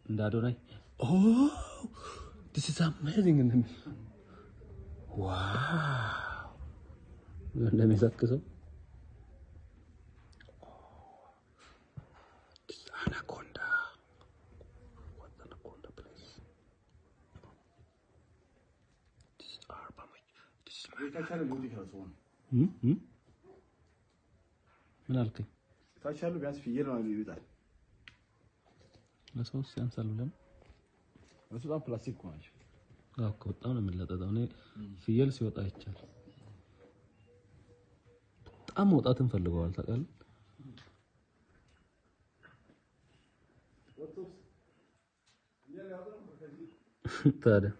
እንዳዶናይ oh this is amazing wow እንደሚሰክሰው anaconda what anaconda place this are this is ምን አልከኝ ታቻሉ ቢያንስ ፍየል ነው ይወጣል ለሶስት ያንሳሉ ለምን በጣም ፕላስቲክ ሆነች አዎ በጣም ነው የሚለጠጠው እኔ ፍየል ሲወጣ ይቻል በጣም መውጣትን ፈልገዋል ታውቃለህ ታዲያ